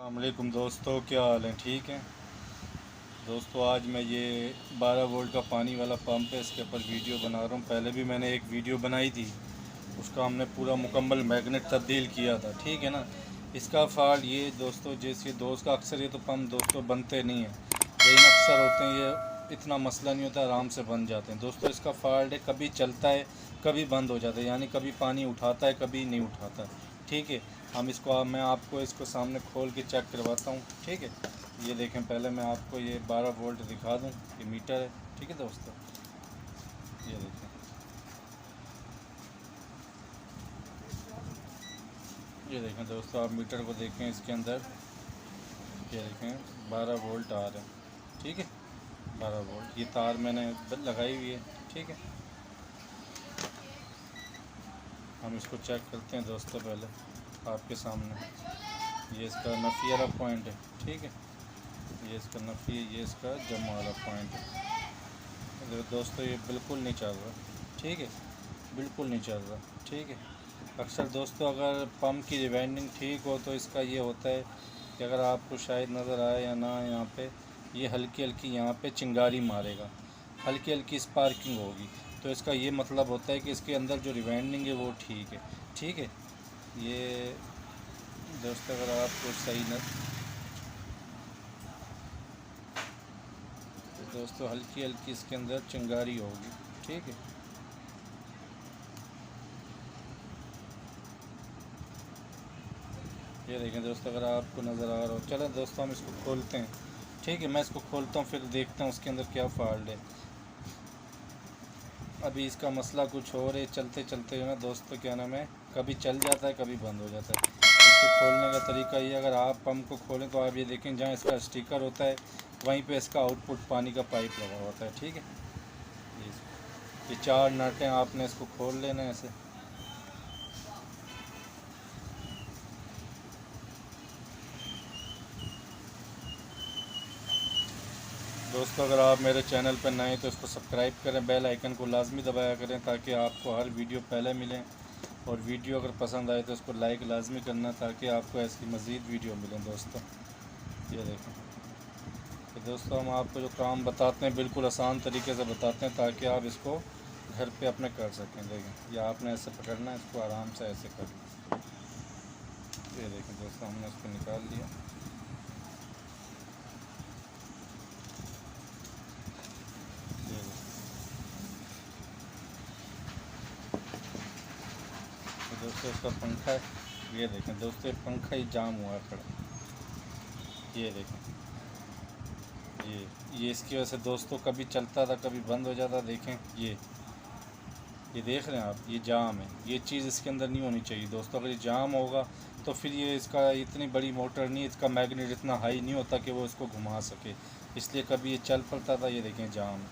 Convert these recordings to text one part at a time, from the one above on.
अस्सलामुअलैकुम दोस्तों, क्या हाल है? ठीक है दोस्तों। आज मैं ये 12 वोल्ट का पानी वाला पंप है, इसके ऊपर वीडियो बना रहा हूँ। पहले भी मैंने एक वीडियो बनाई थी, उसका हमने पूरा मुकम्मल मैग्नेट तब्दील किया था, ठीक है ना। इसका फॉल्ट ये दोस्तों, जैसे दोस्त का अक्सर ये तो पंप दोस्तों बनते नहीं हैं, लेकिन अक्सर होते हैं। ये इतना मसला नहीं होता, आराम से बन जाते हैं दोस्तों। इसका फॉल्ट है, कभी चलता है कभी बंद हो जाता है, यानी कभी पानी उठाता है कभी नहीं उठाता, ठीक है। हम इसको मैं आपको इसको सामने खोल के चेक करवाता हूँ, ठीक है। ये देखें, पहले मैं आपको ये 12 वोल्ट दिखा दूँ, ये मीटर है, ठीक है दोस्तों। ये देखें, ये देखें दोस्तों, आप मीटर को देखें, इसके अंदर ये देखें 12 वोल्ट आ रहे हैं, ठीक है। 12 वोल्ट, ये तार मैंने लगाई हुई है, ठीक है। हम इसको चेक करते हैं दोस्तों, पहले आपके सामने। ये इसका नफ़ी वाला पॉइंट है, ठीक है। ये इसका नफ़ी, ये इसका जमा वाला पॉइंट है दोस्तों। ये बिल्कुल नहीं चल रहा, ठीक है, बिल्कुल नहीं चल रहा, ठीक है। अक्सर दोस्तों, अगर पंप की रिवाइंडिंग ठीक हो तो इसका ये होता है कि अगर आपको शायद नज़र आए या ना, यहाँ पे ये हल्की हल्की यहाँ पे चिंगारी मारेगा, हल्की हल्की स्पार्किंग होगी, तो इसका ये मतलब होता है कि इसके अंदर जो रिवाइंडिंग है वो ठीक है, ठीक है। ये दोस्तों, अगर आपको सही न, तो दोस्तों हल्की हल्की इसके अंदर चिंगारी होगी, ठीक है। ये देखें दोस्तों, अगर आपको नज़र आ रहा हो, चलें दोस्तों हम इसको खोलते हैं, ठीक है। मैं इसको खोलता हूँ, फिर देखता हूँ उसके अंदर क्या फॉल्ट है। अभी इसका मसला कुछ और है, चलते चलते जो है दोस्तों, क्या नाम है, कभी चल जाता है कभी बंद हो जाता है। इसके खोलने का तरीका ये, अगर आप पंप को खोलें तो आप ये देखें, जहाँ इसका स्टिकर होता है वहीं पे इसका आउटपुट पानी का पाइप लगा होता है, ठीक है। ये 4 नट हैं, आपने इसको खोल लेना है ऐसे। दोस्तों, अगर आप मेरे चैनल पर नए तो इसको सब्सक्राइब करें, बेल आइकन को लाजमी दबाया करें, ताकि आपको हर वीडियो पहले मिलें। और वीडियो अगर पसंद आए तो इसको लाइक लाजमी करना, ताकि आपको ऐसी मज़ीद वीडियो मिलें दोस्तों। ये देखें, तो दोस्तों हम आपको जो काम बताते हैं बिल्कुल आसान तरीके से बताते हैं, ताकि आप इसको घर पे अपने कर सकें। देखें, या आपने ऐसे पकड़ना है, इसको आराम से ऐसे कर लें। ये देखें दोस्तों, हमने इसको निकाल लिया। ये देखें, तो दोस्तों इसका पंखा है, ये देखें दोस्तों, ये पंखा ही जाम हुआ है खड़ा। ये देखें, ये इसकी वजह से दोस्तों कभी चलता था कभी बंद हो जाता। देखें, ये देख रहे हैं आप, ये जाम है। ये चीज़ इसके अंदर नहीं होनी चाहिए दोस्तों। अगर ये जाम होगा तो फिर ये इसका इतनी बड़ी मोटर नहीं, इसका मैग्नेट इतना हाई नहीं होता कि वो इसको घुमा सके, इसलिए कभी ये चल पड़ता था। ये देखें जाम है,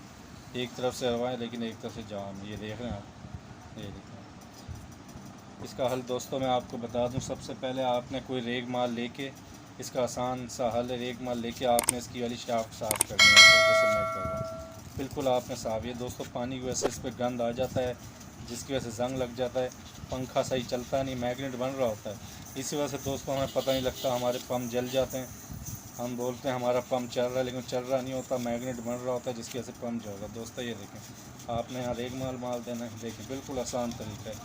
एक तरफ से हवा है लेकिन एक तरफ से जाम है। ये देख रहे हैं आप, ये देखें। इसका हल दोस्तों मैं आपको बता दूं, सबसे पहले आपने कोई रेग माल लेके, इसका आसान सा हल है, रेग माल लेके आपने इसकी वाली शाफ्ट साफ़ करनी है, जैसे मैं कर रहा हूँ। बिल्कुल आपने साफ, ये दोस्तों पानी की वजह से इस पर गंद आ जाता है, जिसकी वजह से जंग लग जाता है, पंखा सही चलता नहीं, मैग्नेट बन रहा होता है। इसी वजह से दोस्तों हमें पता नहीं लगता, हमारे पंप जल जाते हैं। हम बोलते हैं हमारा पंप चल रहा है, लेकिन चल रहा नहीं होता, मैग्नेट बन रहा होता है, जिसकी वजह से पंप जल रहा है। दोस्तों ये देखें, आपने यहाँ रेग माल देना है। देखिए, बिल्कुल आसान तरीका है,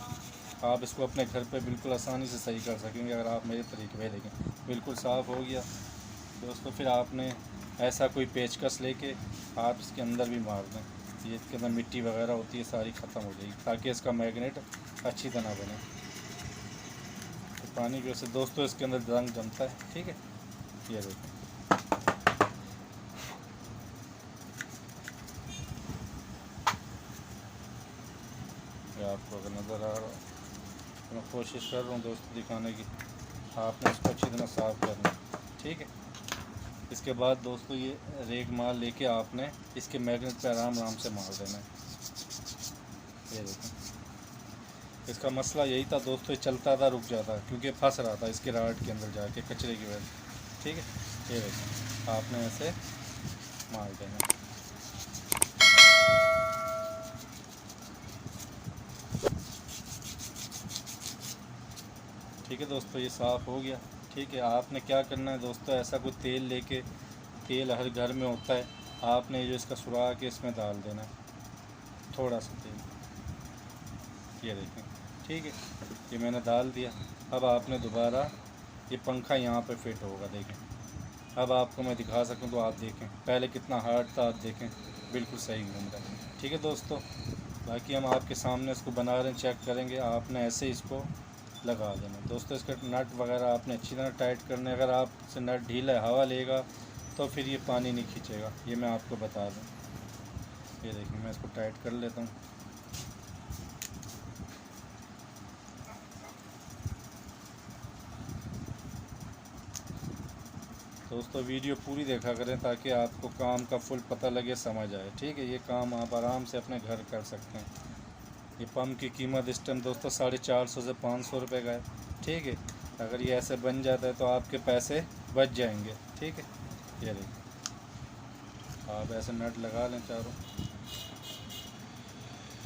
आप इसको अपने घर पे बिल्कुल आसानी से सही कर सकेंगे अगर आप मेरे तरीके पे देखें। बिल्कुल साफ़ हो गया दोस्तों। फिर आपने ऐसा कोई पेचकस लेके आप इसके अंदर भी मार दें, ये इसके अंदर मिट्टी वगैरह होती है सारी ख़त्म हो जाएगी, ताकि इसका मैग्नेट अच्छी तरह बने। तो पानी की वजह से दोस्तों इसके अंदर रंग जमता है, ठीक है। ये देखें, ये आपको अगर नज़र आ रहा हो, मैं कोशिश कर रहा हूँ दोस्तों दिखाने की। आपने इसको अच्छी तरह साफ़ करना, ठीक है। इसके बाद दोस्तों ये रेग माल लेके आपने इसके मैग्नेट पे आराम आराम से मार देना है। ये देखें, इसका मसला यही था दोस्तों, ये चलता था रुक जाता, क्योंकि फंस रहा था इसके राड के अंदर जाके कचरे की वजह से, ठीक है। ये देखें, आपने ऐसे मार देना, ठीक है दोस्तों। ये साफ़ हो गया, ठीक। ठीक है। आपने क्या करना है दोस्तों, ऐसा कोई तेल लेके, तेल हर घर में होता है, आपने जो इसका सुराख है इसमें डाल देना है थोड़ा सा तेल, ये देखें। ठीक है, ये मैंने डाल दिया। अब आपने दोबारा, ये पंखा यहाँ पे फिट होगा, देखें। अब आपको मैं दिखा सकूँ तो आप देखें, पहले कितना हार्ड था, आप देखें बिल्कुल सही घूम रहा है। ठीक है दोस्तों, बाकी हम आपके सामने इसको बना रहे हैं, चेक करेंगे। आपने ऐसे इसको लगा देना दोस्तों। इसका नट वगैरह आपने अच्छी तरह टाइट करना है। अगर आपसे नट ढीला है, हवा लेगा तो फिर ये पानी नहीं खींचेगा, ये मैं आपको बता दूँ। ये देखिए, मैं इसको टाइट कर लेता हूँ। दोस्तों वीडियो पूरी देखा करें ताकि आपको काम का फुल पता लगे, समझ आए। ठीक है, ये काम आप आराम से अपने घर कर सकते हैं। ये पम्प की कीमत इस टाइम दोस्तों 450 से 500 रुपये का है। ठीक है, अगर ये ऐसे बन जाता है तो आपके पैसे बच जाएंगे। ठीक है, ये देखिए, आप ऐसे नट लगा लें चारों।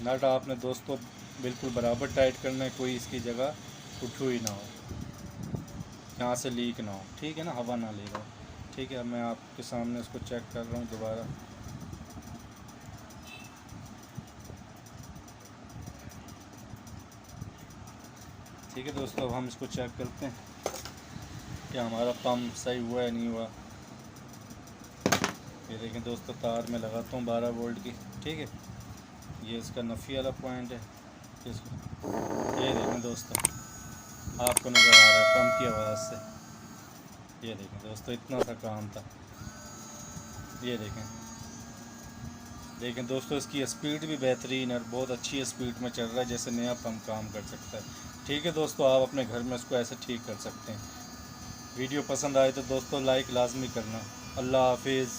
नट आपने दोस्तों बिल्कुल बराबर टाइट करना है, कोई इसकी जगह उठी हुई ना हो, यहाँ से लीक ना हो। ठीक है ना, हवा ना ले रहा हो। ठीक है, अब मैं आपके सामने इसको चेक कर रहा हूँ दोबारा। ठीक है दोस्तों, अब हम इसको चेक करते हैं कि हमारा पंप सही हुआ है नहीं हुआ। ये देखें दोस्तों, तार में लगाता हूँ 12 वोल्ट की। ठीक है, ये इसका नफ़ी वाला पॉइंट है। इसको ये देखें दोस्तों, आपको नज़र आ रहा है पंप की आवाज़ से। ये देखें दोस्तों, इतना सा काम था। ये देखें दोस्तों, इसकी स्पीड भी बेहतरीन है, बहुत अच्छी स्पीड में चल रहा है, जैसे नया पंप काम कर सकता है। ठीक है दोस्तों, आप अपने घर में इसको ऐसे ठीक कर सकते हैं। वीडियो पसंद आए तो दोस्तों लाइक लाजमी करना। अल्लाह हाफिज़।